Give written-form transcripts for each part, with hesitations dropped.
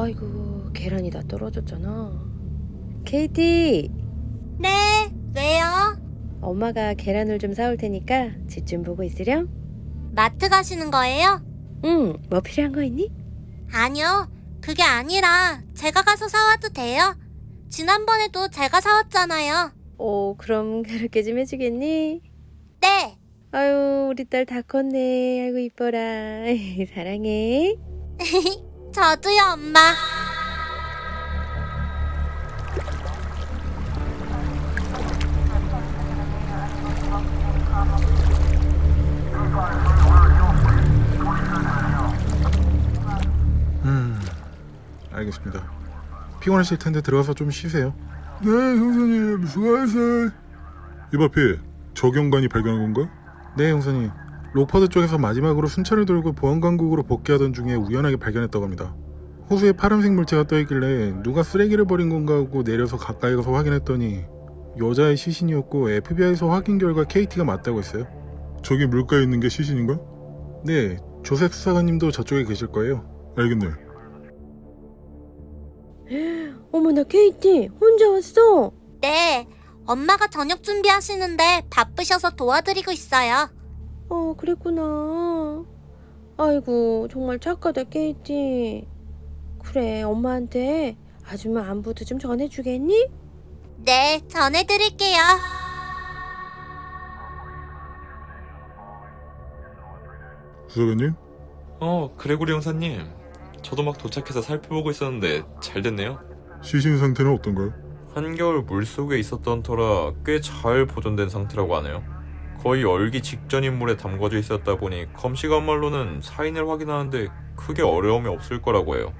아이고, 계란이 다 떨어졌잖아. 케이티! 네, 왜요? 엄마가 계란을 좀 사올 테니까 집 좀 보고 있으렴? 마트 가시는 거예요? 응, 뭐 필요한 거 있니? 아니요, 그게 아니라 제가 가서 사와도 돼요? 지난번에도 제가 사왔잖아요. 그럼 그렇게 좀 해주겠니? 네. 아유, 우리 딸 다 컸네. 아이고, 이뻐라. 사랑해. 저도요, 엄마. 알겠습니다. 피곤하실 텐데 들어가서 좀 쉬세요. 네, 형사님. 수고하세요. 이 앞에 적용관이 발견한 건가? 네, 형사님. 록퍼드 쪽에서 마지막으로 순찰을 돌고 보안강국으로 복귀하던 중에 우연하게 발견했다고 합니다. 호수에 파란색 물체가 떠있길래 누가 쓰레기를 버린 건가 하고 내려서 가까이 가서 확인했더니 여자의 시신이었고 FBI에서 확인 결과 KT가 맞다고 했어요. 저기 물가에 있는 게 시신인가? 네, 조셉 수사관님도 저쪽에 계실 거예요. 알겠네. 어머나, 케이티, 혼자 왔어? 네, 엄마가 저녁 준비하시는데 바쁘셔서 도와드리고 있어요. 그랬구나. 아이고, 정말 착하다, 케이티. 그래, 엄마한테 아줌마 안부도 좀 전해주겠니? 네, 전해드릴게요. 수사관님? 그레고리 형사님. 저도 막 도착해서 살펴보고 있었는데 잘 됐네요. 시신 상태는 어떤가요? 한겨울 물속에 있었던 터라 꽤 잘 보존된 상태라고 하네요. 거의 얼기 직전인 물에 담궈져 있었다 보니 검시관 말로는 사인을 확인하는데 크게 어려움이 없을 거라고 해요.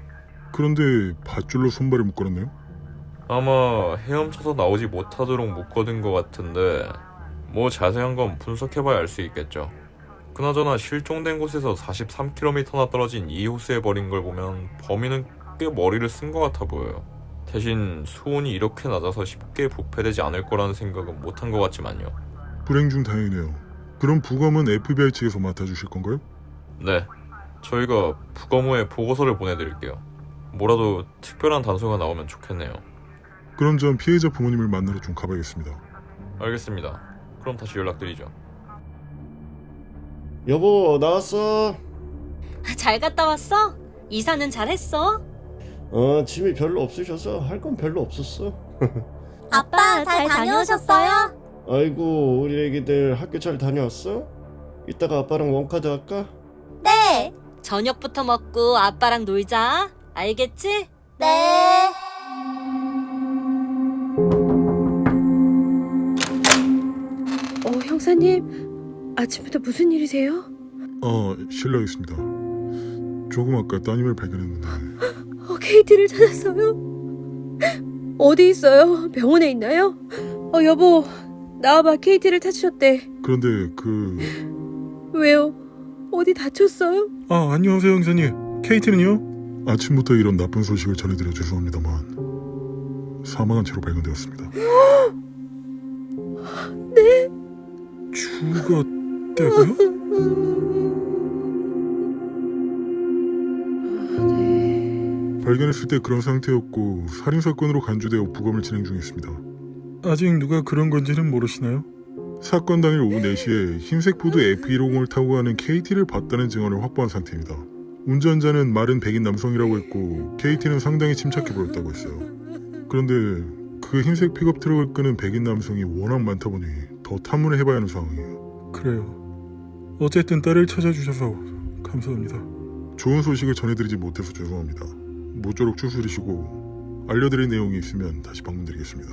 그런데 밧줄로 손발을 묶어놨네요? 아마 헤엄쳐서 나오지 못하도록 묶어둔 것 같은데 뭐 자세한 건 분석해봐야 알 수 있겠죠. 그나저나 실종된 곳에서 43km나 떨어진 이 호수에 버린 걸 보면 범인은 꽤 머리를 쓴 것 같아 보여요. 대신 수온이 이렇게 낮아서 쉽게 부패되지 않을 거라는 생각은 못한 것 같지만요. 불행 중 다행이네요. 그럼 부검은 FBI 측에서 맡아주실 건가요? 네, 저희가 부검 후에 보고서를 보내드릴게요. 뭐라도 특별한 단서가 나오면 좋겠네요. 그럼 전 피해자 부모님을 만나러 좀 가봐야겠습니다. 알겠습니다. 그럼 다시 연락드리죠. 여보, 나왔어. 잘 갔다 왔어? 이사는 잘했어? 짐이 별로 없으셔서 할 건 별로 없었어. 아빠, 잘 다녀오셨어요? 아이고, 우리 애기들 학교 잘 다녀왔어? 이따가 아빠랑 원카드 할까? 네. 저녁부터 먹고 아빠랑 놀자. 알겠지? 네. 형사님, 아침부터 무슨 일이세요? 실례하겠습니다. 조금 아까 따님을 발견했는데 케이티를 찾았어요? 어디 있어요? 병원에 있나요? 여보, 나와봐. 케이티를 찾으셨대. 그런데 왜요? 어디 다쳤어요? 안녕하세요 형사님. 케이티는요? 아침부터 이런 나쁜 소식을 전해드려 죄송합니다만 사망한 채로 발견되었습니다. 네? 죽었다고요? 네. 발견했을 때 그런 상태였고 살인사건으로 간주되어 부검을 진행 중입니다. 아직 누가 그런 건지는 모르시나요? 사건 당일 오후 4시에 흰색 포드 F150을 타고 가는 KT를 봤다는 증언을 확보한 상태입니다. 운전자는 마른 백인 남성이라고 했고 KT는 상당히 침착해 보였다고 했어요. 그런데 그 흰색 픽업 트럭을 끄는 백인 남성이 워낙 많다 보니 더 탐문을 해봐야 하는 상황이에요. 그래요. 어쨌든 딸을 찾아주셔서 감사합니다. 좋은 소식을 전해드리지 못해서 죄송합니다. 모쪼록 추스리시고 알려드릴 내용이 있으면 다시 방문드리겠습니다.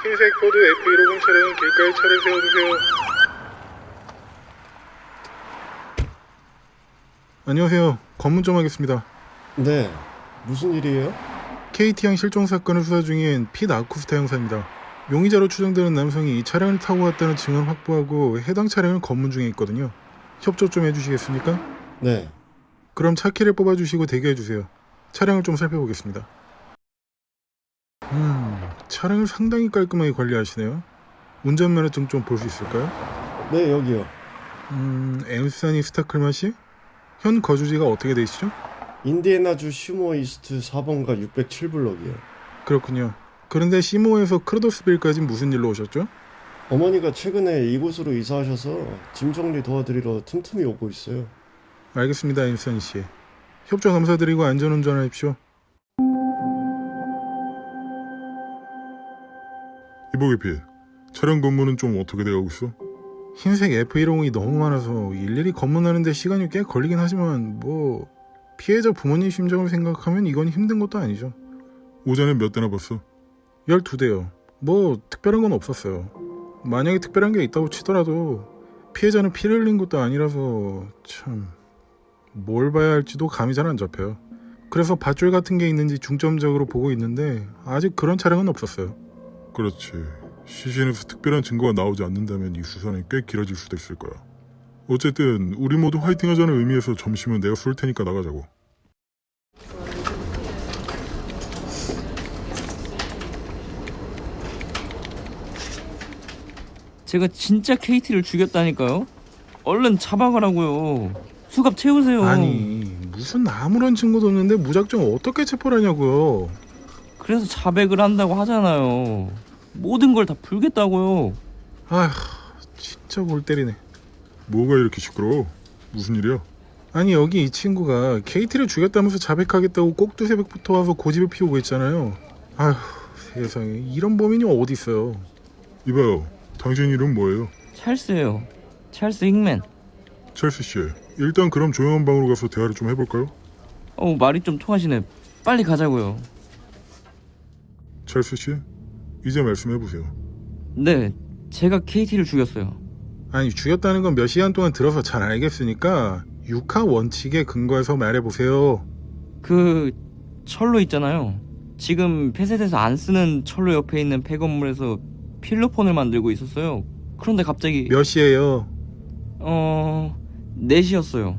흰색 포드 F150 차량은 길가에 차를 세워주세요. 안녕하세요. 검문 좀 하겠습니다. 네, 무슨 일이에요? KT항 실종 사건을 수사 중인 핏 아쿠스타 형사입니다. 용의자로 추정되는 남성이 이 차량을 타고 갔다는 증언을 확보하고 해당 차량을 검문 중에 있거든요. 협조 좀 해주시겠습니까? 네. 그럼 차키를 뽑아주시고 대기해주세요. 차량을 좀 살펴보겠습니다. 차량을 상당히 깔끔하게 관리하시네요. 운전면허증 좀 볼 수 있을까요? 네, 여기요. 엠사니 스타클맛이? 현 거주지가 어떻게 되시죠? 인디애나주 시모 이스트 4번가 607블럭이요. 그렇군요. 그런데 시모에서 크로더스빌까지 무슨 일로 오셨죠? 어머니가 최근에 이곳으로 이사하셔서 짐 정리 도와드리러 틈틈이 오고 있어요. 알겠습니다, 앤서니 씨. 협조 감사드리고 안전운전하십시오. 이보게 빛, 차량 검문은 좀 어떻게 돼가고 있어? 흰색 F150이 너무 많아서 일일이 검문하는데 시간이 꽤 걸리긴 하지만 뭐 피해자 부모님 심정을 생각하면 이건 힘든 것도 아니죠. 오전에 몇 대나 봤어? 12대요. 뭐 특별한 건 없었어요. 만약에 특별한 게 있다고 치더라도 피해자는 피를 흘린 것도 아니라서 참 뭘 봐야 할지도 감이 잘 안 잡혀요. 그래서 밧줄 같은 게 있는지 중점적으로 보고 있는데 아직 그런 차량은 없었어요. 그렇지. 시신에서 특별한 증거가 나오지 않는다면 이 수사는 꽤 길어질 수도 있을 거야. 어쨌든 우리 모두 화이팅 하자는 의미에서 점심은 내가 쏠 테니까 나가자고. 제가 진짜 KT를 죽였다니까요? 얼른 잡아가라고요. 수갑 채우세요. 아니 무슨 아무런 증거도 없는데 무작정 어떻게 체포를 하냐고요. 그래서 자백을 한다고 하잖아요. 모든 걸 다 풀겠다고요. 아휴 진짜 골 때리네. 뭐가 이렇게 시끄러워? 무슨 일이야? 아니 여기 이 친구가 KT를 죽였다면서 자백하겠다고 꼭두새벽부터 와서 고집을 피우고 있잖아요. 아휴 세상에 이런 범인이 어디 있어요. 이봐요, 당신 이름 뭐예요? 찰스예요. 찰스 익맨. 찰스 씨, 일단 그럼 조용한 방으로 가서 대화를 좀 해볼까요? 말이 좀 통하시네. 빨리 가자고요. 찰스 씨, 이제 말씀해보세요. 네, 제가 KT를 죽였어요. 아니 죽였다는 건 몇 시간 동안 들어서 잘 알겠으니까 육하 원칙에 근거해서 말해보세요. 그 철로 있잖아요. 지금 폐쇄돼서 안 쓰는 철로 옆에 있는 폐건물에서 필로폰을 만들고 있었어요. 그런데 갑자기 몇 시에요? 4시였어요.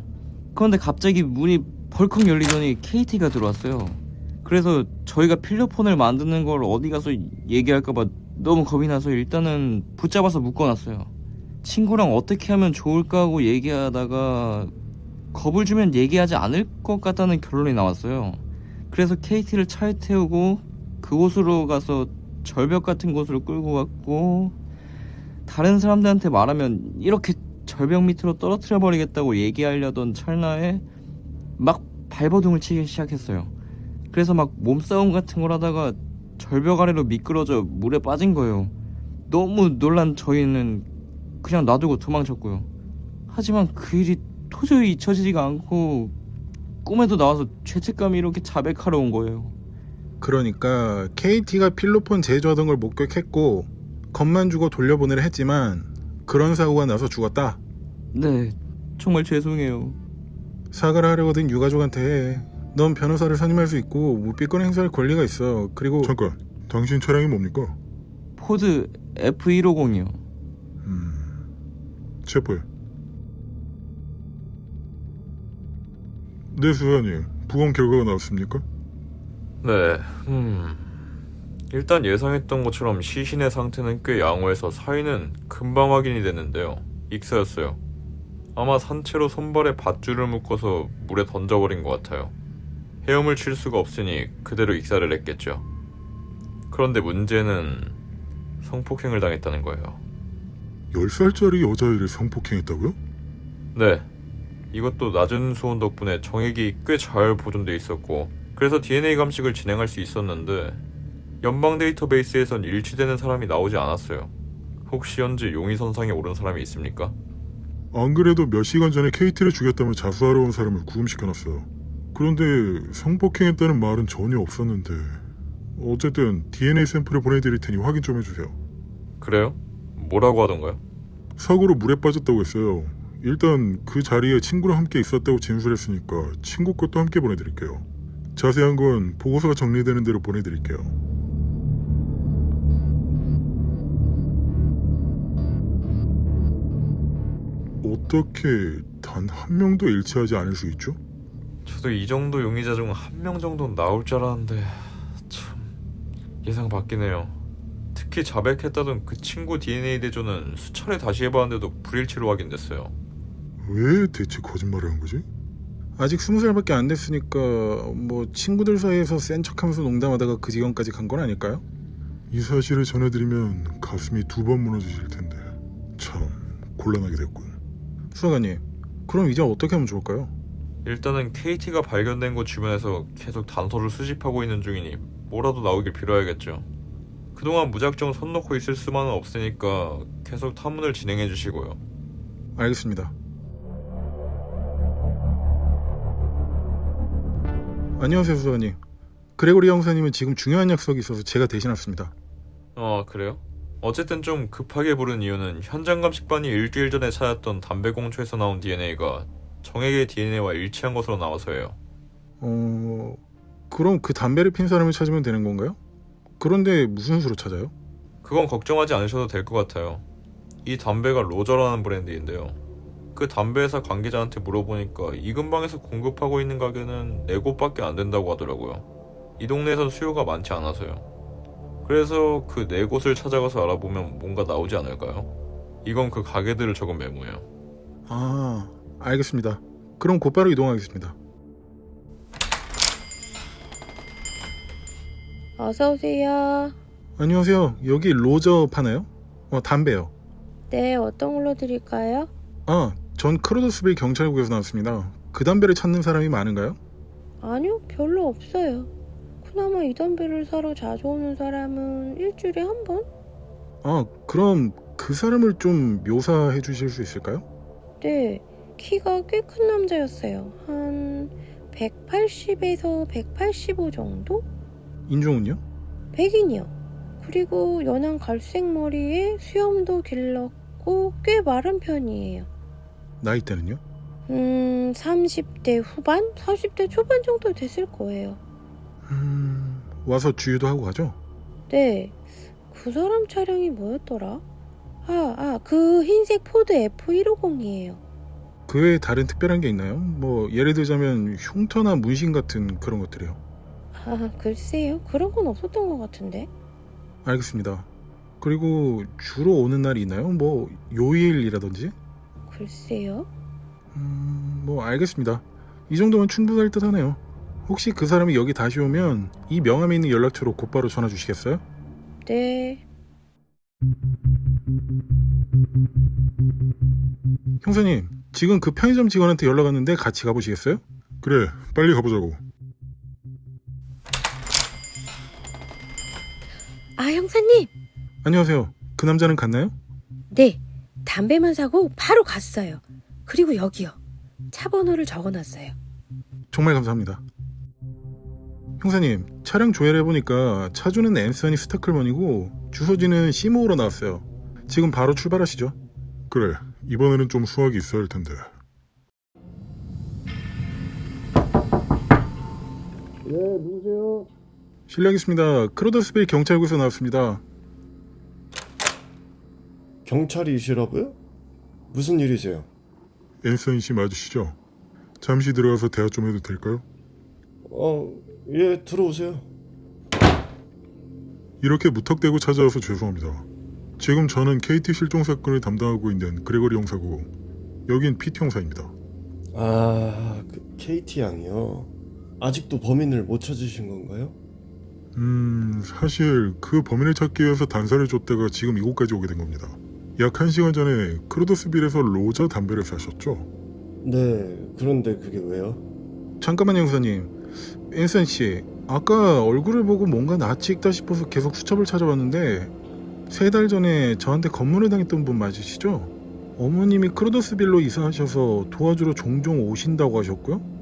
그런데 갑자기 문이 벌컥 열리더니 KT가 들어왔어요. 그래서 저희가 필로폰을 만드는 걸 어디 가서 얘기할까봐 너무 겁이 나서 일단은 붙잡아서 묶어놨어요. 친구랑 어떻게 하면 좋을까 하고 얘기하다가 겁을 주면 얘기하지 않을 것 같다는 결론이 나왔어요. 그래서 KT를 차에 태우고 그곳으로 가서 절벽 같은 곳으로 끌고 갔고, 다른 사람들한테 말하면 이렇게 절벽 밑으로 떨어뜨려 버리겠다고 얘기하려던 찰나에 막 발버둥을 치기 시작했어요. 그래서 막 몸싸움 같은 걸 하다가 절벽 아래로 미끄러져 물에 빠진 거예요. 너무 놀란 저희는 그냥 놔두고 도망쳤고요. 하지만 그 일이 도저히 잊혀지지가 않고 꿈에도 나와서 죄책감이 이렇게 자백하러 온 거예요. 그러니까 KT가 필로폰 제조하던 걸 목격했고 겁만 주고 돌려보내려 했지만 그런 사고가 나서 죽었다. 네, 정말 죄송해요. 사과를 하려고 든 유가족한테 해. 넌 변호사를 선임할 수 있고 묵비권 행사할 권리가 있어. 그리고 잠깐, 당신 차량이 뭡니까? 포드 F150이요. 체포해. 네, 수사님. 부검 결과가 나왔습니까? 네, 일단 예상했던 것처럼 시신의 상태는 꽤 양호해서 사인은 금방 확인이 됐는데요. 익사였어요. 아마 산채로 손발에 밧줄을 묶어서 물에 던져버린 것 같아요. 헤엄을 칠 수가 없으니 그대로 익사를 했겠죠. 그런데 문제는 성폭행을 당했다는 거예요. 10살짜리 여자애를 성폭행했다고요? 네, 이것도 낮은 수온 덕분에 정액이 꽤 잘 보존돼 있었고, 그래서 DNA 감식을 진행할 수 있었는데 연방 데이터베이스에선 일치되는 사람이 나오지 않았어요. 혹시 현재 용의선상에 오른 사람이 있습니까? 안 그래도 몇 시간 전에 KT를 죽였다며 자수하러 온 사람을 구금시켜놨어요. 그런데 성폭행했다는 말은 전혀 없었는데, 어쨌든 DNA 샘플을 보내드릴 테니 확인 좀 해주세요. 그래요? 뭐라고 하던가요? 사고로 물에 빠졌다고 했어요. 일단 그 자리에 친구랑 함께 있었다고 진술했으니까 친구 것도 함께 보내드릴게요. 자세한 건 보고서가 정리되는 대로 보내드릴게요. 어떻게 단 한 명도 일치하지 않을 수 있죠? 저도 이 정도 용의자 중 한 명 정도는 나올 줄 알았는데 참 예상 밖이네요. 특히 자백했다던 그 친구 DNA 대조는 수차례 다시 해봤는데도 불일치로 확인됐어요. 왜 대체 거짓말을 한 거지? 아직 20살밖에 안 됐으니까 뭐 친구들 사이에서 센 척하면서 농담하다가 그 지경까지 간 건 아닐까요? 이 사실을 전해드리면 가슴이 2번 무너지실 텐데 참 곤란하게 됐군. 수사관님, 그럼 이제 어떻게 하면 좋을까요? 일단은 KT가 발견된 곳 주변에서 계속 단서를 수집하고 있는 중이니 뭐라도 나오길 빌어야겠죠. 그동안 무작정 손 놓고 있을 수만은 없으니까 계속 탐문을 진행해 주시고요. 알겠습니다. 안녕하세요, 수사관님. 그레고리 형사님은 지금 중요한 약속이 있어서 제가 대신 왔습니다. 그래요? 어쨌든 좀 급하게 부른 이유는 현장 감식반이 일주일 전에 찾았던 담배 공초에서 나온 DNA가 정액의 DNA와 일치한 것으로 나와서예요. 그럼 그 담배를 핀 사람을 찾으면 되는 건가요? 그런데 무슨 수로 찾아요? 그건 걱정하지 않으셔도 될 것 같아요. 이 담배가 로저라는 브랜드인데요. 그 담배 회사 관계자한테 물어보니까 이 근방에서 공급하고 있는 가게는 4곳밖에 안 된다고 하더라고요. 이 동네에선 수요가 많지 않아서요. 그래서 그 4곳을 찾아가서 알아보면 뭔가 나오지 않을까요? 이건 그 가게들을 적은 메모예요. 아, 알겠습니다. 그럼 곧바로 이동하겠습니다. 어서 오세요. 안녕하세요. 여기 로저 파나요? 담배요. 네, 어떤 걸로 드릴까요? 전 크로더스빌 경찰국에서 나왔습니다. 그 담배를 찾는 사람이 많은가요? 아니요, 별로 없어요. 그나마 이 담배를 사러 자주 오는 사람은 일주일에 한 번? 그럼 그 사람을 좀 묘사해 주실 수 있을까요? 네, 키가 꽤 큰 남자였어요. 한 180에서 185 정도? 인종은요? 백인이요. 그리고 연한 갈색 머리에 수염도 길렀고 꽤 마른 편이에요. 나이대는요? 30대 후반? 40대 초반 정도 됐을 거예요. 와서 주유도 하고 가죠? 네, 그 사람 차량이 뭐였더라? 그 흰색 포드 F150이에요. 그 외에 다른 특별한 게 있나요? 뭐 예를 들자면 흉터나 문신 같은 그런 것들이요. 글쎄요. 그런 건 없었던 것 같은데. 알겠습니다. 그리고 주로 오는 날이 있나요? 뭐 요일이라든지? 글쎄요. 뭐 알겠습니다. 이 정도면 충분할 듯 하네요. 혹시 그 사람이 여기 다시 오면 이 명함에 있는 연락처로 곧바로 전화 주시겠어요? 네. 형사님, 지금 그 편의점 직원한테 연락 왔는데 같이 가보시겠어요? 그래, 빨리 가보자고. 형사님. 안녕하세요. 그 남자는 갔나요? 네, 담배만 사고 바로 갔어요. 그리고 여기요. 차 번호를 적어놨어요. 정말 감사합니다. 형사님, 차량 조회해보니까 차주는 앤서니 스타클먼이고 주소지는 시모어로 나왔어요. 지금 바로 출발하시죠. 그래, 이번에는 좀 수학이 있어야 할 텐데. 네, 누구세요? 실례하겠습니다. 크로더스빌 경찰국에서 나왔습니다. 경찰이시라고요? 무슨 일이세요? 앤서니 씨 맞으시죠? 잠시 들어가서 대화 좀 해도 될까요? 예, 들어오세요. 이렇게 무턱대고 찾아와서 죄송합니다. 지금 저는 KT 실종 사건을 담당하고 있는 그레고리 형사고 여긴 피트 형사입니다. 그 KT 양이요. 아직도 범인을 못 찾으신 건가요? 사실 그 범인을 찾기 위해서 단서를 줬다가 지금 이곳까지 오게 된 겁니다. 약 1시간 전에 크로더스빌에서 로저 담배를 사셨죠? 네, 그런데 그게 왜요? 잠깐만요, 형사님. 앤서니 씨, 아까 얼굴을 보고 뭔가 낯이 익다 싶어서 계속 수첩을 찾아봤는데 3달 전에 저한테 검문을 당했던 분 맞으시죠? 어머님이 크로더스빌로 이사하셔서 도와주러 종종 오신다고 하셨고요.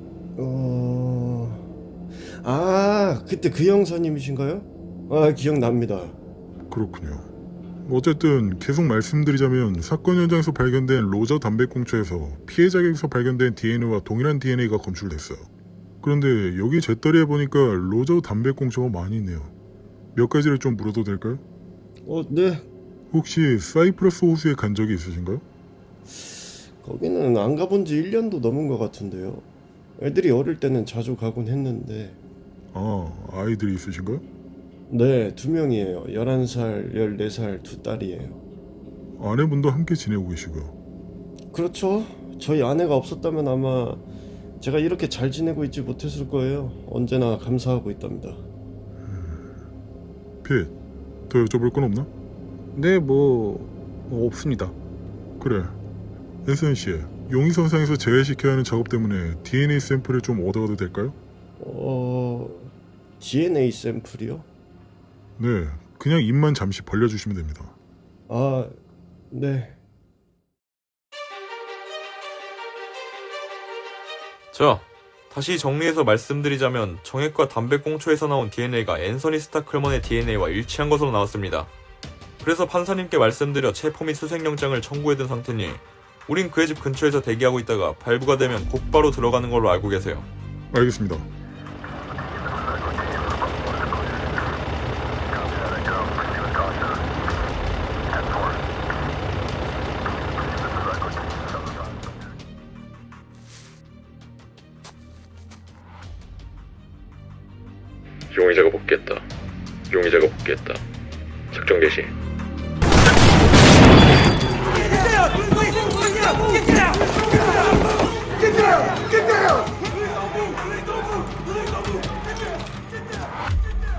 그때 그 형사님이신가요? 기억납니다. 그렇군요. 어쨌든 계속 말씀드리자면 사건 현장에서 발견된 로저 담배꽁초에서 피해자에게서 발견된 DNA와 동일한 DNA가 검출됐어요. 그런데 여기 재떨이해 보니까 로저 담배꽁초가 많이 있네요. 몇 가지를 좀 물어도 될까요? 네. 혹시 사이프러스 호수에 간 적이 있으신가요? 거기는 안 가본 지 1년도 넘은 것 같은데요. 애들이 어릴 때는 자주 가곤 했는데. 아이들이 있으신가요? 네, 2명이에요. 11살, 14살 2딸이에요. 아내분도 함께 지내고 계시고요. 그렇죠. 저희 아내가 없었다면 아마 제가 이렇게 잘 지내고 있지 못했을 거예요. 언제나 감사하고 있답니다. 핏, 더 여쭤볼 건 없나? 네, 없습니다. 그래. 앤서니 씨, 용의선상에서 제외시켜야 하는 작업 때문에 DNA 샘플을 좀 얻어가도 될까요? DNA 샘플이요? 네, 그냥 입만 잠시 벌려주시면 됩니다. 아, 네. 자, 다시 정리해서 말씀드리자면 정액과 담배꽁초에서 나온 DNA가 앤서니 스타클먼의 DNA와 일치한 것으로 나왔습니다. 그래서 판사님께 말씀드려 체포 및 수색영장을 청구해둔 상태니 우린 그의 집 근처에서 대기하고 있다가 발부가 되면 곧바로 들어가는 걸로 알고 계세요. 알겠습니다. 용의자가 복귀했다. 용의자가 복귀했다. 작전 개시.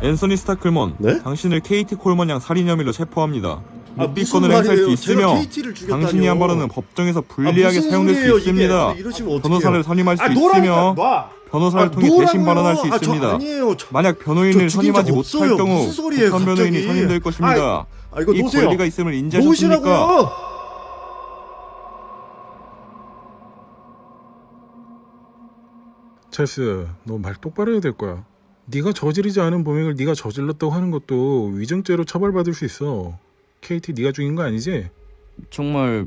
앤서니 스타클먼, 네? 당신을 KT 콜먼 양 살인 혐의로 체포합니다. 무슨 묵비권을 행사할 수 말이에요? 있으며 제가 KT를 죽였다니요. 당신이 한 발언은 법정에서 불리하게 무슨 사용될 수 소리예요, 있습니다. 이게. 이러시면 어떡해요? 변호사를 선임할 수 노라니까, 있으며 놔. 변호사를 통해 노라고요. 대신 발언할 수 저 있습니다. 아니에요. 만약 변호인을 저 죽인 적 선임하지 못할 없어요. 경우 무슨 소리예요, 국선 변호인이 갑자기. 선임될 것입니다. 이거 이 놓으세요. 권리가 있음을 인지하셨습니까? 놓으시라고요. 찰스, 너 말 똑바로 해야 될 거야. 네가 저지르지 않은 범행을 네가 저질렀다고 하는 것도 위증죄로 처벌받을 수 있어. KT 네가 죽인 거 아니지? 정말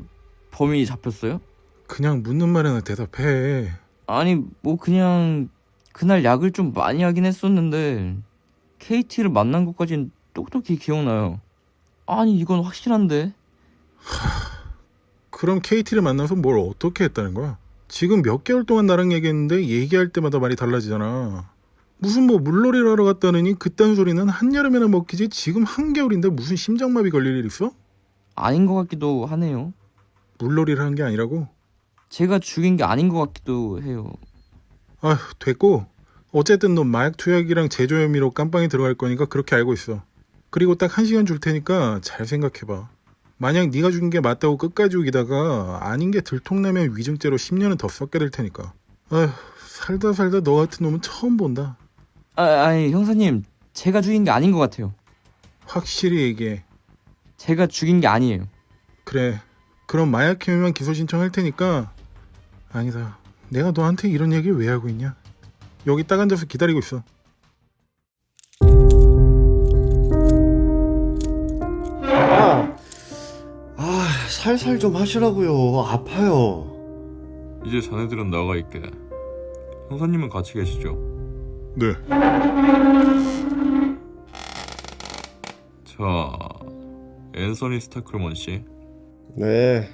범인이 잡혔어요? 그냥 묻는 말에나 대답해. 아니 그냥 그날 약을 좀 많이 하긴 했었는데 KT를 만난 것까진 똑똑히 기억나요. 아니 이건 확실한데. 그럼 KT를 만나서 뭘 어떻게 했다는 거야? 지금 몇 개월 동안 나랑 얘기했는데 얘기할 때마다 말이 달라지잖아. 무슨 물놀이를 하러 갔다느니 그딴 소리는 한여름에나 먹히지 지금 한겨울인데 무슨 심장마비 걸릴 일 있어? 아닌 것 같기도 하네요. 물놀이를 한 게 아니라고? 제가 죽인 게 아닌 것 같기도 해요. 아휴, 됐고. 어쨌든 너 마약 투약이랑 제조 혐의로 깜빵에 들어갈 거니까 그렇게 알고 있어. 그리고 딱 1시간 줄 테니까 잘 생각해봐. 만약 네가 죽인 게 맞다고 끝까지 우기다가 아닌 게 들통나면 위증죄로 10년은 더 썩게 될 테니까. 아휴, 살다 너 같은 놈은 처음 본다. 아니 형사님, 제가 죽인 게 아닌 것 같아요. 확실히 얘기해. 제가 죽인 게 아니에요. 그래, 그럼 마약 혐의만 기소 신청할 테니까. 아니다, 내가 너한테 이런 얘기를 왜 하고 있냐. 여기 딱 앉아서 기다리고 있어. 살살 좀 하시라고요. 아파요. 이제 자네들은 나가 있게. 형사님은 같이 계시죠? 네, 자, 앤서니 스타클먼 씨. 네.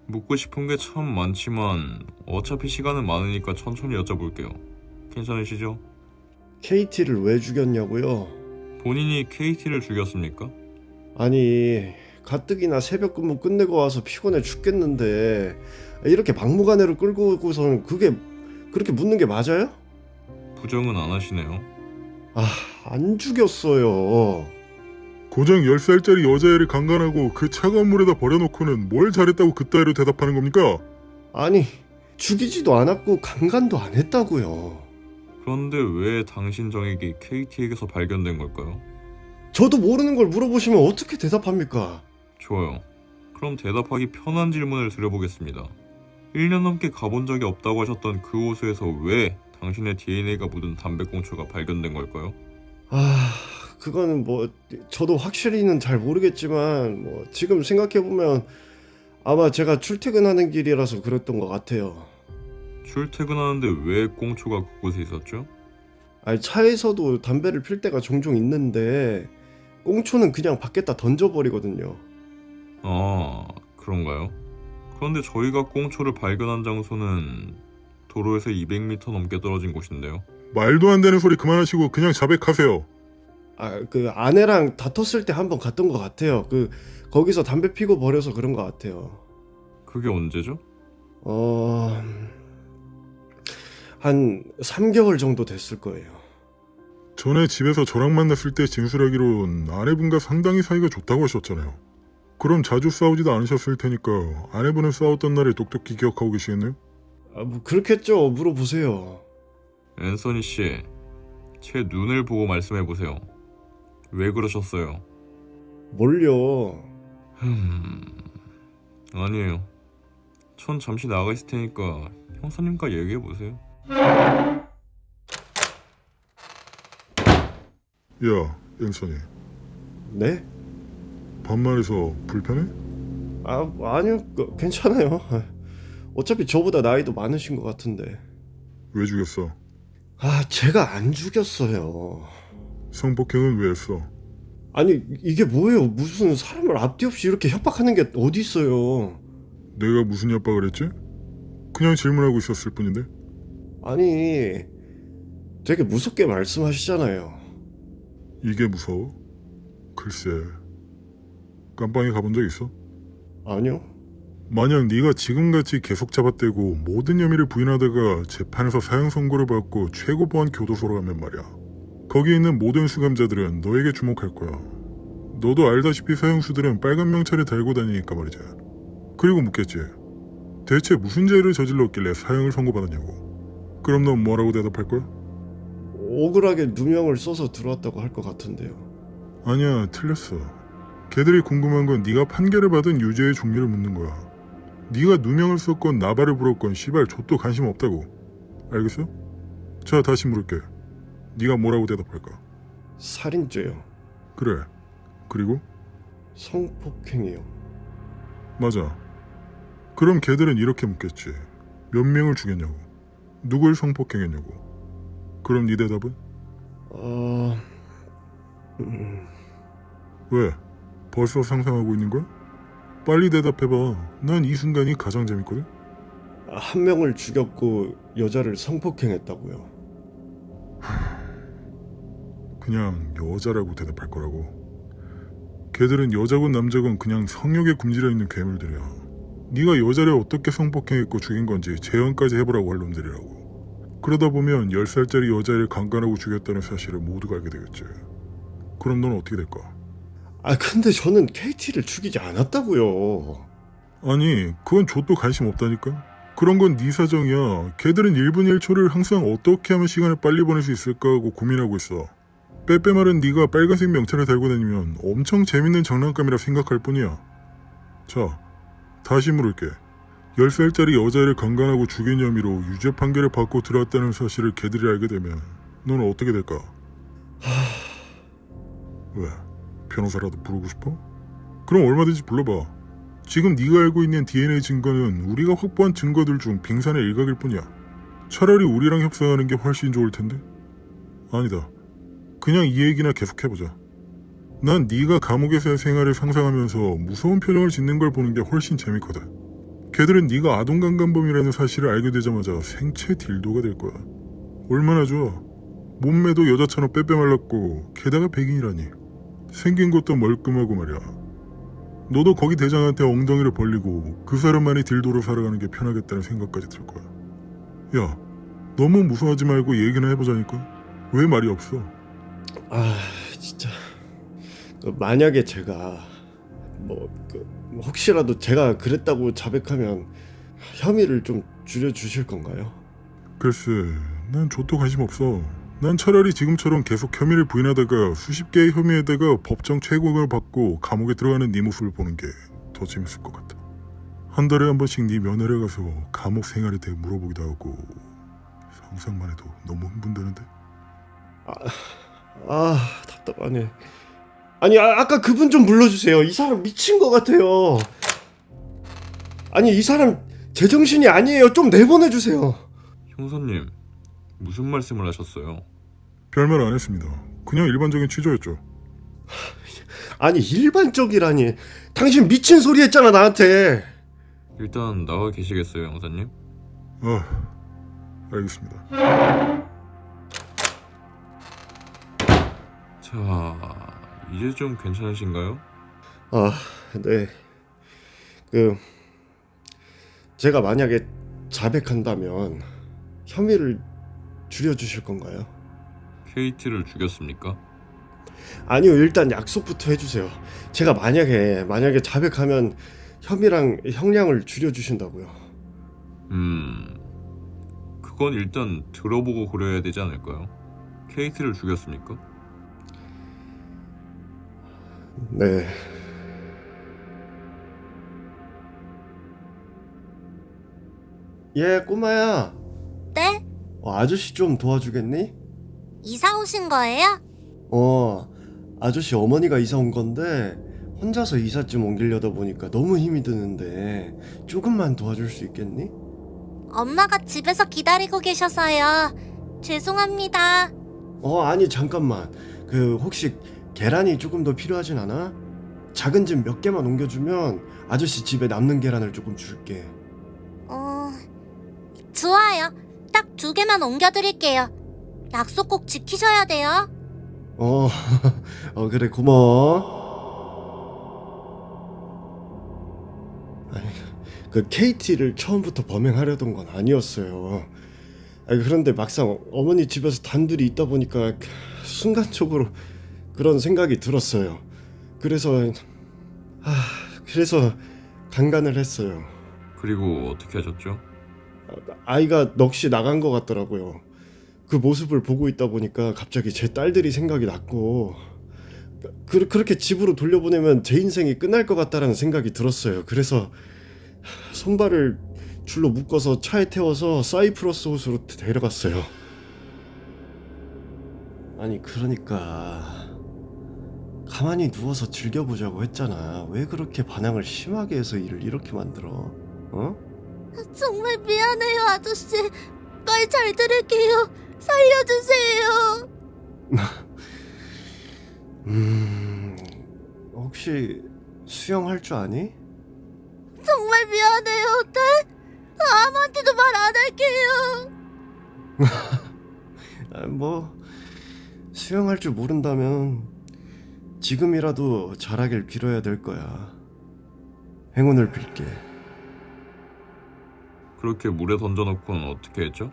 묻고 싶은 게 참 많지만 어차피 시간은 많으니까 천천히 여쭤볼게요. 괜찮으시죠? KT를 왜 죽였냐고요? 본인이 KT를 죽였습니까? 아니, 가뜩이나 새벽 근무 끝내고 와서 피곤해 죽겠는데 이렇게 막무가내로 끌고 오고서는 그게 그렇게 묻는 게 맞아요? 부정은 안 하시네요. 안 죽였어요. 고작 10살짜리 여자애를 강간하고 그 차가운 물에다 버려놓고는 뭘 잘했다고 그따위로 대답하는 겁니까? 아니, 죽이지도 않았고 강간도 안 했다고요. 그런데 왜 당신 정액이 KT에게서 발견된 걸까요? 저도 모르는 걸 물어보시면 어떻게 대답합니까? 좋아요. 그럼 대답하기 편한 질문을 드려보겠습니다. 1년 넘게 가본 적이 없다고 하셨던 그 호수에서 왜 당신의 DNA가 묻은 담배꽁초가 발견된 걸까요? 그거는 저도 확실히는 잘 모르겠지만 지금 생각해보면 아마 제가 출퇴근하는 길이라서 그랬던 것 같아요. 출퇴근하는데 왜 꽁초가 그곳에 있었죠? 아니, 차에서도 담배를 필 때가 종종 있는데 꽁초는 그냥 밖에다 던져버리거든요. 아, 그런가요? 그런데 저희가 꽁초를 발견한 장소는 도로에서 200m 넘게 떨어진 곳인데요. 말도 안 되는 소리 그만하시고 그냥 자백하세요. 그 아내랑 다퉜을 때 한번 갔던 것 같아요. 거기서 담배 피고 버려서 그런 것 같아요. 그게 언제죠? 한 3개월 정도 됐을 거예요. 전에 집에서 저랑 만났을 때 진술하기론 아내분과 상당히 사이가 좋다고 하셨잖아요. 그럼 자주 싸우지도 않으셨을 테니까 아내분은 싸웠던 날을 똑똑히 기억하고 계시겠네요? 뭐 그렇겠죠. 물어보세요. 앤서니 씨, 제 눈을 보고 말씀해 보세요. 왜 그러셨어요? 뭘요? 아니에요. 전 잠시 나가 있을 테니까 형사님과 얘기해 보세요. 야, 앤서니. 네? 반말해서 불편해? 아니요. 괜찮아요. 어차피 저보다 나이도 많으신 것 같은데. 왜 죽였어? 제가 안 죽였어요. 성폭행은 왜 했어? 아니, 이게 뭐예요? 무슨 사람을 앞뒤 없이 이렇게 협박하는 게 어디 있어요? 내가 무슨 협박을 했지? 그냥 질문하고 있었을 뿐인데? 아니, 되게 무섭게 말씀하시잖아요. 이게 무서워? 글쎄, 깜빵에 가본 적 있어? 아니요. 만약 네가 지금같이 계속 잡아떼고 모든 혐의를 부인하다가 재판에서 사형 선고를 받고 최고보안 교도소로 가면 말이야. 거기 있는 모든 수감자들은 너에게 주목할 거야. 너도 알다시피 사형수들은 빨간 명찰을 달고 다니니까 말이지. 그리고 묻겠지. 대체 무슨 죄를 저질렀길래 사형을 선고받았냐고. 그럼 넌 뭐라고 대답할 거야? 억울하게 누명을 써서 들어왔다고 할 것 같은데요. 아니야, 틀렸어. 걔들이 궁금한 건 네가 판결을 받은 유죄의 종류를 묻는 거야. 네가 누명을 썼건 나발을 불었건 시발 좆도 관심 없다고. 알겠어? 자, 다시 물을게. 네가 뭐라고 대답할까? 살인죄요. 그래. 그리고? 성폭행이요. 맞아. 그럼 걔들은 이렇게 묻겠지. 몇 명을 죽였냐고. 누굴 성폭행했냐고. 그럼 네 대답은? 왜? 벌써 상상하고 있는 거야? 빨리 대답해봐. 난 이 순간이 가장 재밌거든? 한 명을 죽였고 여자를 성폭행했다고요. 그냥 여자라고 대답할 거라고. 걔들은 여자건 남자건 그냥 성욕에 굶주려 있는 괴물들이야. 네가 여자를 어떻게 성폭행했고 죽인 건지 재현까지 해보라고 할 놈들이라고. 그러다 보면 10살짜리 여자를 강간하고 죽였다는 사실을 모두가 알게 되겠지. 그럼 넌 어떻게 될까? 근데 저는 KT를 죽이지 않았다고요. 아니, 그건 좆도 관심 없다니까? 그런 건 네 사정이야. 걔들은 1분 1초를 항상 어떻게 하면 시간을 빨리 보낼 수 있을까 하고 고민하고 있어. 빼빼 말은 네가 빨간색 명찰을 달고 다니면 엄청 재밌는 장난감이라 생각할 뿐이야. 자, 다시 물을게. 10살짜리 여자를 강간하고 죽인 혐의로 유죄 판결을 받고 들어왔다는 사실을 걔들이 알게 되면 너는 어떻게 될까? 왜? 변호사라도 부르고 싶어? 그럼 얼마든지 불러봐. 지금 네가 알고 있는 DNA 증거는 우리가 확보한 증거들 중 빙산의 일각일 뿐이야. 차라리 우리랑 협상하는 게 훨씬 좋을 텐데? 아니다. 그냥 이 얘기나 계속해보자. 난 네가 감옥에서의 생활을 상상하면서 무서운 표정을 짓는 걸 보는 게 훨씬 재밌거든. 걔들은 네가 아동강간범이라는 사실을 알게 되자마자 생체 딜도가 될 거야. 얼마나 좋아. 몸매도 여자처럼 빼빼 말랐고 게다가 백인이라니. 생긴 것도 멀끔하고 말이야. 너도 거기 대장한테 엉덩이를 벌리고 그 사람만이 딜도로 살아가는 게 편하겠다는 생각까지 들 거야. 야, 너무 무서워하지 말고 얘기나 해보자니까. 왜 말이 없어? 진짜. 만약에 제가 혹시라도 제가 그랬다고 자백하면 혐의를 좀 줄여주실 건가요? 글쎄, 난 좆도 관심 없어. 난 차라리 지금처럼 계속 혐의를 부인하다가 수십 개의 혐의에다가 법정 최고형을 받고 감옥에 들어가는 네 모습을 보는 게 더 재밌을 것 같아. 한 달에 한 번씩 네 면회를 가서 감옥 생활에 대해 물어보기도 하고. 상상만 해도 너무 흥분되는데. 답답하네. 아니, 아까 그분 좀 불러주세요. 이 사람 미친 것 같아요. 아니, 이 사람 제정신이 아니에요. 좀 내보내주세요. 형사님, 무슨 말씀을 하셨어요? 별말 안 했습니다. 그냥 일반적인 취조였죠. 아니, 일반적이라니. 당신 미친 소리 했잖아, 나한테. 일단 나가 계시겠어요, 형사님? 알겠습니다. 자, 이제 좀 괜찮으신가요? 네. 제가 만약에 자백한다면 혐의를 줄여주실 건가요? KT를 죽였습니까? 아니요, 일단 약속부터 해주세요. 제가 만약에 자백하면 혐의랑 형량을 줄여주신다고요. 그건 일단 들어보고 그래야 되지 않을까요? KT를 죽였습니까? 네. 꼬마야. 네? 아저씨 좀 도와주겠니? 이사 오신 거예요? 아저씨 어머니가 이사 온 건데 혼자서 이삿짐 옮기려다 보니까 너무 힘이 드는데 조금만 도와줄 수 있겠니? 엄마가 집에서 기다리고 계셔서요. 죄송합니다. 아니 잠깐만. 혹시 계란이 조금 더 필요하진 않아? 작은 짐 몇 개만 옮겨주면 아저씨 집에 남는 계란을 조금 줄게. 좋아요. 딱 2개만 옮겨드릴게요. 약속 꼭 지키셔야 돼요. 그래 고마워. 아니, KT를 처음부터 범행하려던 건 아니었어요. 그런데 막상 어머니 집에서 단둘이 있다 보니까 순간적으로 그런 생각이 들었어요. 그래서 강간을 했어요. 그리고 어떻게 하셨죠? 아이가 넋이 나간 것 같더라고요. 그 모습을 보고 있다 보니까 갑자기 제 딸들이 생각이 났고 그렇게 집으로 돌려보내면 제 인생이 끝날 것 같다라는 생각이 들었어요. 그래서 손발을 줄로 묶어서 차에 태워서 사이프러스 호수로 데려갔어요. 아니 그러니까 가만히 누워서 즐겨보자고 했잖아. 왜 그렇게 반항을 심하게 해서 일을 이렇게 만들어? 정말 미안해요, 아저씨. 말 잘 들을게요. 살려주세요. 혹시 수영할 줄 아니? 정말 미안해요. 네? 아무한테도 말 안 할게요. 수영할 줄 모른다면 지금이라도 잘하길 빌어야 될 거야. 행운을 빌게. 그렇게 물에 던져놓고는 어떻게 했죠?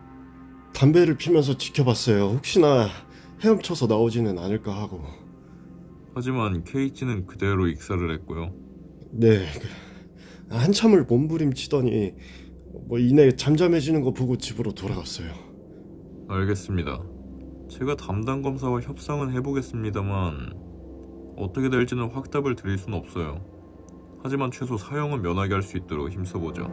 담배를 피면서 지켜봤어요. 혹시나 헤엄쳐서 나오지는 않을까 하고. 하지만 KT는 그대로 익사를 했고요. 네, 한참을 몸부림치더니 이내 잠잠해지는 거 보고 집으로 돌아갔어요. 알겠습니다. 제가 담당 검사와 협상은 해보겠습니다만 어떻게 될지는 확답을 드릴 순 없어요. 하지만 최소 사형은 면하게 할 수 있도록 힘써보죠.